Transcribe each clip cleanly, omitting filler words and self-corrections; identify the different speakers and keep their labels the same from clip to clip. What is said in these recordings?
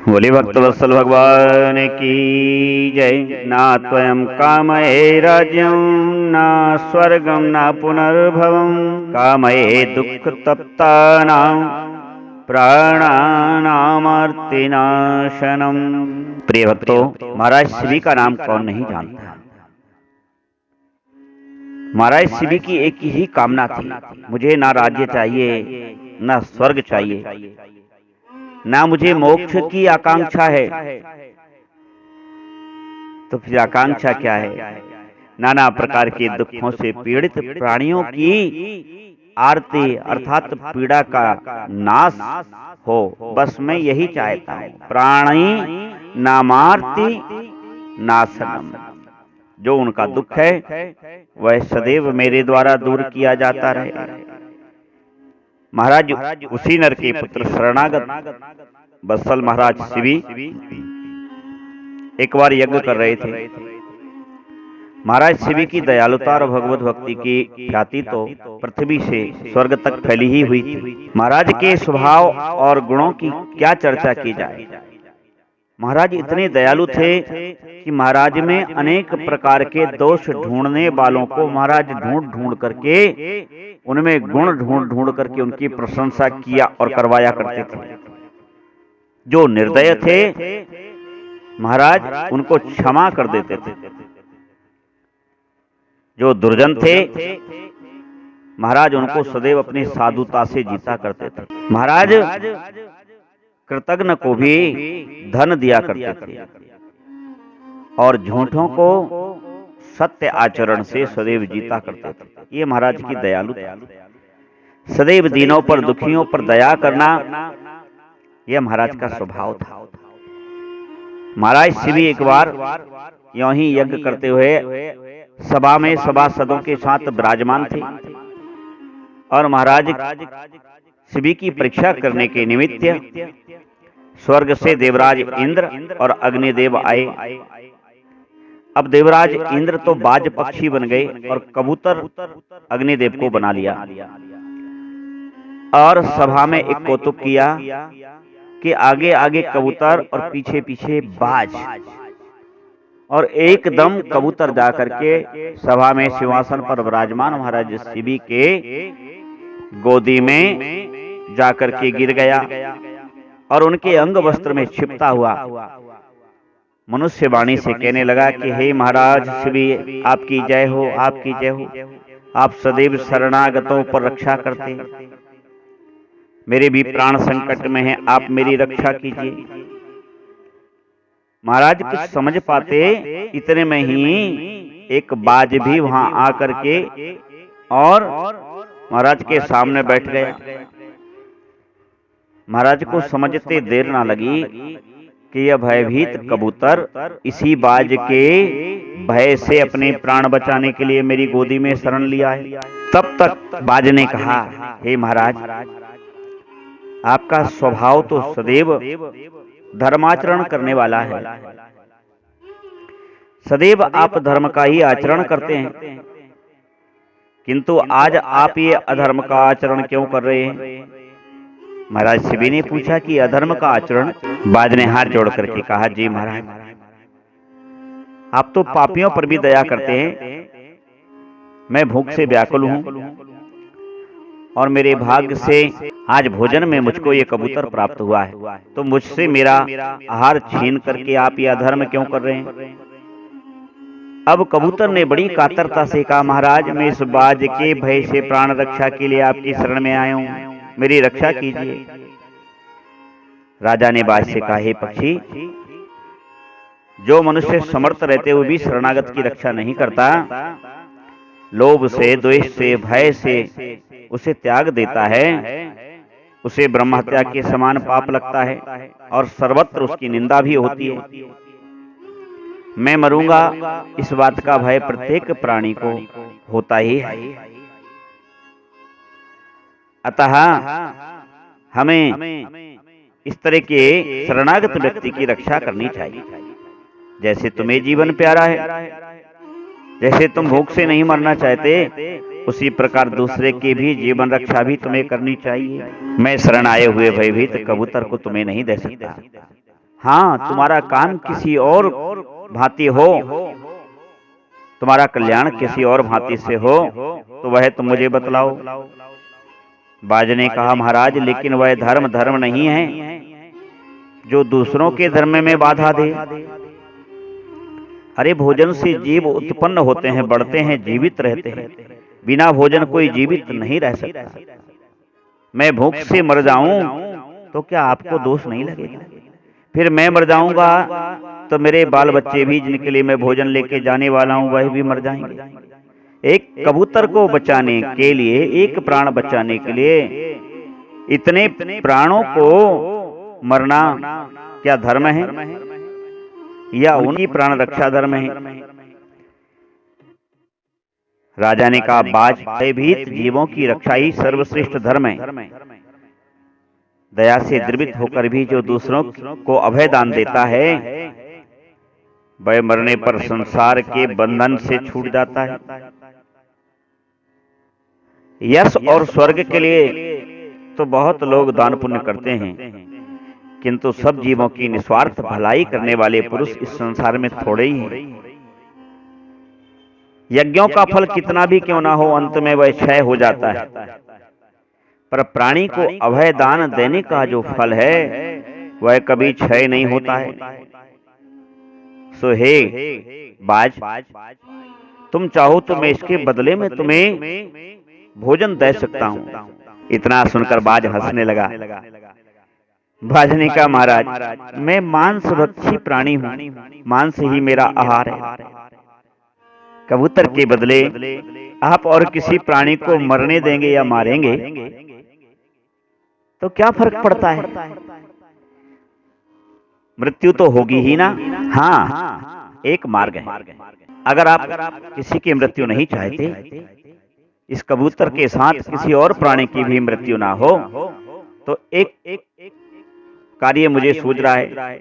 Speaker 1: बोले भक्त वत्सल भगवान की जय। ना त्वयं कामये राज्यं ना स्वर्गं ना पुनर्भवं कामये दुख तप्तानां प्राणानामर्तिनाशनम। प्रिय भक्तों, महाराज शिवी का नाम कौन नहीं जानता। महाराज शिवी की एक ही कामना थी, मुझे ना राज्य चाहिए ना स्वर्ग चाहिए, ना मुझे मोक्ष की आकांक्षा है। तो फिर आकांक्षा क्या है? नाना प्रकार के दुखों से पीड़ित प्राणियों की आरती अर्थात पीड़ा का नाश हो, बस मैं यही चाहता हूं। प्राणी नामार्ति नाशनम। जो उनका दुख है वह सदैव मेरे द्वारा दूर किया जाता रहे। महाराज उसी नर के पुत्र शरणागत वत्सल महाराज शिवी एक बार यज्ञ कर रहे थे। महाराज शिवी की दयालुता और भगवत भक्ति की ख्याति तो पृथ्वी से स्वर्ग तक फैली ही हुई थी। महाराज के स्वभाव और गुणों की क्या चर्चा की जाए। महाराज इतने दयालु थे कि महाराज में अनेक प्रकार के दोष ढूंढने वालों को महाराज ढूंढ ढूंढ करके उनमें गुण ढूंढ ढूंढ करके उनकी प्रशंसा किया और करवाया करते थे। जो निर्दय थे महाराज उनको क्षमा कर देते थे। जो दुर्जन थे महाराज उनको सदैव अपनी साधुता से जीता करते थे। महाराज कृतज्ञ को भी धन दिया करते थे और झूठों को सत्य आचरण से सदैव जीता करते थे। ये महाराज की दयालुता। सदैव दीनों पर दुखियों पर दया करना यह महाराज का स्वभाव था। महाराज शिवी एक बार यों ही यज्ञ करते हुए सभा में सभासदों के साथ विराजमान थे और महाराज शिवी की परीक्षा करने के निमित्त स्वर्ग से देवराज इंद्र और अग्निदेव आए। अब देवराज इंद्र तो बाज पक्षी बन गए और कबूतर अग्निदेव को बना लिया और सभा में एक कौतुक किया कि आगे आगे कबूतर और पीछे पीछे बाज, और एकदम कबूतर जाकर के सभा में सिंहासन पर विराजमान महाराज शिवी के गोदी में जाकर के गिर गया और उनके अंग वस्त्र में छिपता हुआ मनुष्य वाणी से कहने लगा कि हे महाराज शिवी, आपकी जय हो, आपकी जय हो। आप सदैव शरणागतों पर रक्षा करते, मेरे भी प्राण संकट में हैं, आप मेरी रक्षा कीजिए। महाराज कुछ समझ पाते इतने में ही एक बाज भी वहां आकर के और महाराज के सामने बैठ गया। महाराज को समझते देर ना लगी कि यह भयभीत कबूतर इसी बाज के भय से अपने प्राण बचाने के लिए मेरी गोदी में शरण लिया है। तब तक बाज ने कहा, हे महाराज, आपका स्वभाव तो सदैव धर्माचरण करने वाला है, सदैव आप धर्म का ही आचरण करते हैं, किंतु आज आप ये अधर्म का आचरण क्यों कर रहे हैं? महाराज शिवी ने पूछा कि अधर्म का आचरण? बाज ने हाथ जोड़ करके कहा, जी महाराज, आप तो पापियों पर भी दया करते हैं। मैं भूख से व्याकुल हूं और मेरे भाग्य से आज भोजन में मुझको ये कबूतर प्राप्त हुआ है, तो मुझसे मेरा आहार छीन करके आप ये अधर्म क्यों कर रहे हैं? अब कबूतर ने बड़ी कातरता से कहा, महाराज, मैं इस बाज के भय से प्राण रक्षा के लिए आपकी शरण में आया हूं, मेरी रक्षा कीजिए। राजा ने बाज से कहा, हे पक्षी, जो मनुष्य समर्थ रहते हुए भी शरणागत की रक्षा नहीं करता, लोभ से, द्वेष से, भय से उसे त्याग देता है, उसे ब्रह्म हत्या के समान पाप लगता है और सर्वत्र उसकी निंदा भी होती है। मैं मरूंगा इस बात का भय प्रत्येक प्राणी को होता ही है। अतः हमें इस तरह के शरणागत व्यक्ति की रक्षा करनी चाहिए। जैसे तुम्हें जीवन प्यारा है, जैसे तुम भूख से नहीं मरना चाहते, उसी प्रकार दूसरे की भी जीवन रक्षा भी तुम्हें करनी चाहिए। मैं शरण आए हुए भयभीत कबूतर को तुम्हें नहीं दे सकता। हाँ, तुम्हारा काम किसी और भांति हो, तुम्हारा कल्याण किसी और भांति से हो तो वह तुम मुझे बतलाओ। बाज ने कहा, महाराज लेकिन वह धर्म धर्म नहीं है जो दूसरों के धर्म में बाधा दे। अरे भोजन से जीव उत्पन्न होते हैं, बढ़ते हैं, जीवित रहते हैं। बिना भोजन कोई जीवित नहीं रह सकता। मैं भूख से मर जाऊं तो क्या आपको दोष नहीं लगेगा? फिर मैं मर जाऊंगा तो मेरे बाल बच्चे भी, जिनके लिए मैं भोजन लेके जाने वाला हूं, वह भी मर जाएंगे। एक कबूतर को बचाने के लिए, एक प्राण बचाने के लिए इतने प्राणों को मरना क्या धर्म है, या उनकी प्राण रक्षा धर्म है? राजा ने कहा, बाज, भयभीत जीवों की रक्षा ही सर्वश्रेष्ठ धर्म है। दया से द्रवित होकर भी जो दूसरों को अभय दान देता है वह मरने पर संसार के बंधन से छूट जाता है। यश और स्वर्ग के लिए तो बहुत लोग दान पुण्य करते हैं, किंतु सब जीवों की निस्वार्थ भलाई करने वाले पुरुष इस संसार में थोड़े ही हैं। यज्ञों का फल कितना भी क्यों ना हो, अंत में वह क्षय हो जाता है, पर प्राणी को अभय दान देने का जो फल है वह कभी क्षय नहीं होता है। सो हे बाज, तुम चाहो तो मैं इसके बदले में तुम्हें भोजन दे सकता हूं। इतना सुनकर बाज हंसने लगा। बाज ने कहा, महाराज मैं मांस भक्षी प्राणी हूं, मांस ही मेरा आहार है। कबूतर के बदले आप और किसी प्राणी को मरने देंगे या मारेंगे तो क्या फर्क पड़ता है? मृत्यु तो होगी ही ना। हाँ, एक मार्ग है। अगर आप किसी की मृत्यु नहीं चाहते, इस कबूतर के साथ किसी और प्राणी की भी मृत्यु ना हो, तो एक कार्य मुझे सूझ रहा है,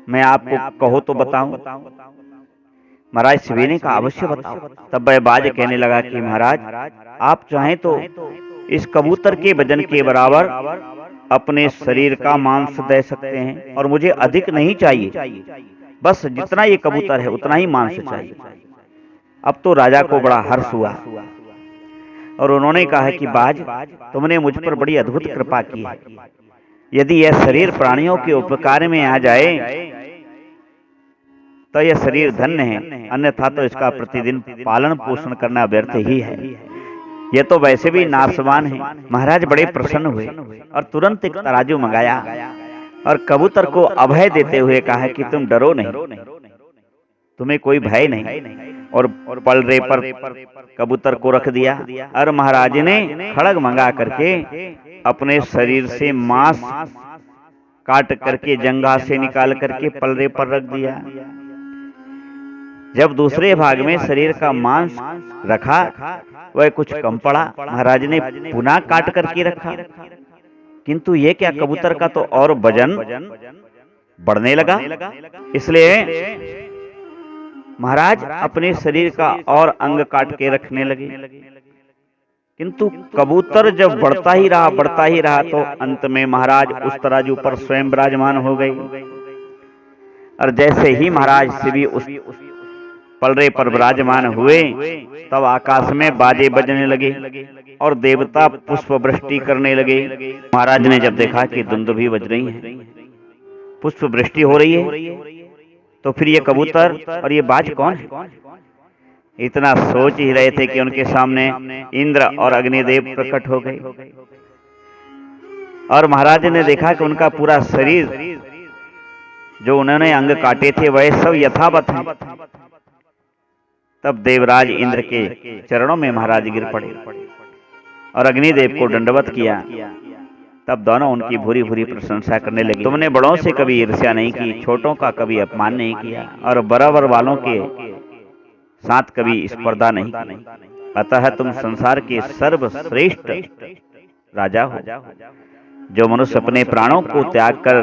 Speaker 1: मैं आपको कहो तो बताऊं। महाराज शिवे ने कहा, अवश्य बताओ। तब वह बाज कहने लगा कि महाराज आप चाहें तो इस कबूतर के वजन के बराबर अपने शरीर का मांस दे सकते हैं, और मुझे अधिक नहीं चाहिए, बस जितना ये कबूतर है उतना ही मांस चाहिए। अब तो राजा को बड़ा हर्ष हुआ और उन्होंने कहा कि बाज, तुमने मुझ पर बड़ी अद्भुत कृपा की है। यदि यह शरीर प्राणियों के उपकार में आ जाए तो यह शरीर धन्य है, अन्यथा तो इसका प्रतिदिन पालन पोषण करना व्यर्थ ही है। यह तो वैसे भी नाशवान है। महाराज बड़े प्रसन्न हुए और तुरंत एक तराजू मंगाया और कबूतर को अभय देते हुए कहा कि तुम डरो नहीं, तुम्हें कोई भय नहीं। और पलड़े पर कबूतर को रख दिया और महाराज ने खड़ग मंगा करके अपने शरीर से मांस काट करके जंघा से निकाल करके पलड़े पर रख दिया। जब दूसरे भाग में शरीर का मांस रखा वह कुछ कम पड़ा, महाराज ने पुनः काट करके रखा, किंतु ये क्या, कबूतर का तो और वजन बढ़ने लगा। इसलिए महाराज अपने शरीर का और अंग काट के रखने लगे, किंतु कबूतर जब बढ़ता ही रहा तो अंत में महाराज उस तराजू पर स्वयं विराजमान हो गए। और जैसे ही महाराज शिवी उस पलड़े पर विराजमान हुए तब आकाश में बाजे बजने लगे और देवता पुष्प वृष्टि करने लगे। महाराज ने जब देखा कि दुंदुभी बज रही है, पुष्प वृष्टि हो रही है, तो फिर ये कबूतर और ये बाज कौन है? इतना सोच ही रहे थे कि उनके सामने इंद्र और अग्निदेव प्रकट हो गए और महाराज ने देखा कि उनका पूरा शरीर, जो उन्होंने अंग काटे थे, वह सब यथावत हैं। तब देवराज इंद्र के चरणों में महाराज गिर पड़े और अग्निदेव को दंडवत किया। तब दोनों उनकी भूरी भूरी प्रशंसा करने लगे। तुमने बड़ों से कभी ईर्ष्या नहीं की, छोटों का कभी अपमान नहीं किया और बराबर वालों के साथ कभी स्पर्धा नहीं की, अतः तुम संसार के सर्वश्रेष्ठ राजा हो। जो मनुष्य अपने प्राणों को त्याग कर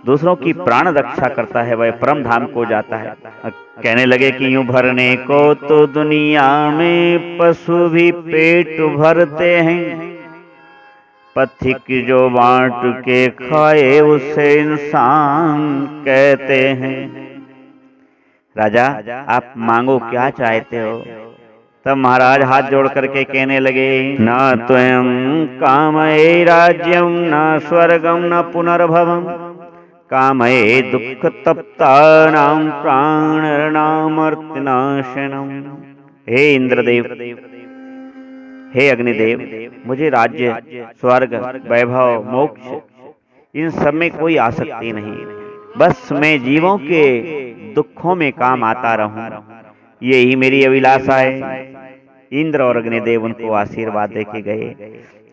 Speaker 1: दूसरों की प्राण रक्षा करता है वह परम धाम को जाता है। कहने लगे कि यूं भरने को तो दुनिया में पशु भी पेट भरते हैं, पथिक जो बांट के खाए उसे इंसान कहते हैं। राजा आप मांगो क्या चाहते हो? तब महाराज हाथ जोड़ करके कहने लगे, न त्वयं कामये राज्यम न स्वर्गम न पुनर्भवम कामये दुख तप्तानां प्राणनामर्त्यनाशनम। हे इंद्रदेव, हे अग्निदेव, मुझे राज्य, स्वर्ग, वैभव, मोक्ष इन सब में कोई आसक्ति नहीं। बस मैं जीवों के दुखों में काम आता रहूं, यही मेरी अभिलाषा है। इंद्र और अग्निदेव उनको आशीर्वाद देके गए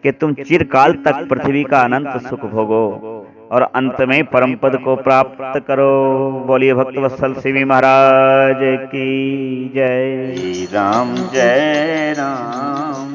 Speaker 1: कि तुम चिरकाल तक पृथ्वी का अनंत सुख भोगो और अंत में परम पद को प्राप्त करो। बोलिए भक्तवत्सल शिवी महाराज की जय। जय राम।